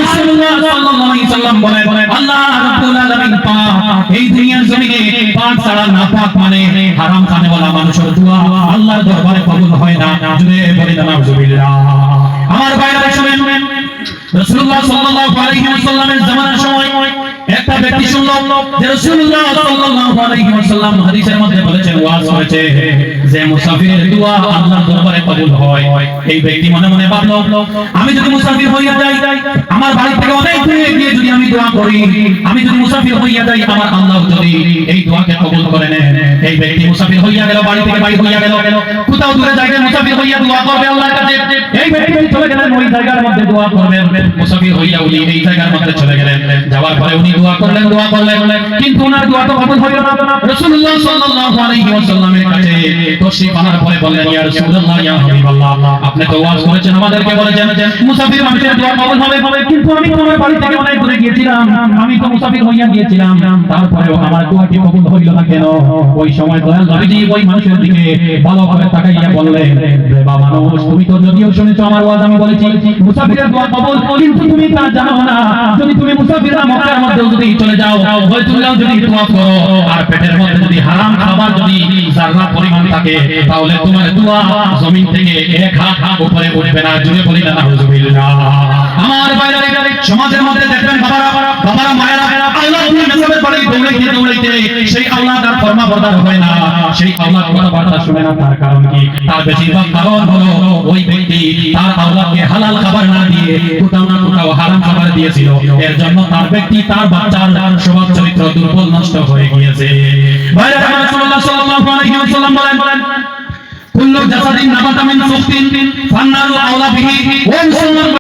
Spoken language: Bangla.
রাসূলুল্লাহ সাল্লাল্লাহু আলাইহি ওয়াসাল্লাম বলেন আল্লাহ রাব্বুল আলামিন পাক এই দুনিয়ার জমিনে পাক ছাড়া নাপাক মানে হারাম খানেওয়ালা মানুষের দোয়া আল্লাহর দরবারে কবুল হয় না। জুড়ে বলি না নাউজুবিল্লাহ। আমার ভাইরা শুনেন, রাসূলুল্লাহ সাল্লাল্লাহু আলাইহি ওয়াসাল্লামের জামানার সময় একটা ব্যক্তি শুনল যে রাসূলুল্লাহ সাল্লাল্লাহু আলাইহি ওয়াসাল্লাম হাদিসের মধ্যে বলেছেন, ওয়াজ করেছে যে মুসাফিরের দোয়া আল্লাহর দরবারে কবুল হয়। এই ব্যক্তি মনে মনে ভাবলো, আমি যদি মুসাফির হইয়া যাই, আমার বাড়ি থেকে অনেক দূরে গিয়ে যদি আমি দোয়া করি, আমি যদি মুসাফির হইয়া যাই, আমার আল্লাহ যদি এই দোয়াকে কবুল করে নেন। এই ব্যক্তি মুসাফির হইয়া গেল, বাড়ি থেকে বাইরে হইয়া গেল, কোথাও দূরে জায়গায় মুসাফির হইয়া দোয়া করবে আল্লাহর কাছে। এই ব্যক্তি চলে গেলেন ওই জায়গার মধ্যে দোয়া করবেন, মুসাফির হইয়া উনি এই জায়গার মধ্যে চলে গেলেন। যাওয়ার পরে উনি দোয়া করলেন, কিন্তু ওনার দোয়া তো কবুল হইল না। রাসূলুল্লাহ সাল্লাল্লাহু আলাইহি ওয়াসাল্লামের কাছে তশরিফ আনার পরে বললেন, ইয়া রাসূলুল্লাহ, ইয়া হাবিবাল্লাহ, আপনি তো ওয়াজ করেছেন, আমাদেরকে বলেছেন মুসাফির মানুষের দোয়া কবুল হবে, কিন্তু আমি তো আমার বাড়ি থেকে অনেক দূরে গিয়েছিলাম, আমি তো মুসাফির হইয়া গিয়েছিলাম, তারপরেও আমার দোয়াটি কবুল হইল না কেন? ওই সময় দয়াল নবীজি ওই মানুষের দিকে ভালোভাবে তাকাইয়া বললেন, রে বাবা মানুষ, তুমি তো যদিও শুনেছো আমার ওয়াজ আমি বলেছি মুসাফিরের দোয়া কবুল, কিন্তু তুমি তা জানো না। যদি তুমি মুসাফিররা মক্কার মধ্যে যদি চলে যাও, বাইতুল্লাহ যদি দোয়া করো, আর পেটের মধ্যে যদি হারাম খাবার যদি যারা পরিমাণ থাকে, তাহলে তোমার দোয়া জমিন থেকে এক হাত উপরে উঠবে না। জুড়ে বলি না নাউজুবিল্লাহ। আমার বাইরে সমাজের মধ্যে দেখবেন বাবারা মায়েরা আল্লাহ নবীর বাড়ি দৌড়াইতে সেই আওলাদ আর ফরমাবরদার হয় না, সেই আওলাদ কথাবার্তা শুনে না। তার কারণ কি? তার বেশিরভাগ কারণ হলো ওই ব্যক্তি তার আওলাদকে হালাল খাবার না দিয়ে কোথাও না কোথাও হারাম খাবার দিয়েছিল। এর জন্য তার ব্যক্তি তার বাচ্চার স্বভাব চরিত্র দুর্বল নষ্ট হয়ে গিয়েছে। ভাইরা, রাসূলুল্লাহ সাল্লাল্লাহু আলাইহি ওয়াসাল্লাম বলেন, কুল্লু জাসাদিন নাবাতা মিন সুখতিন ফান্নারু আওলা বিহি।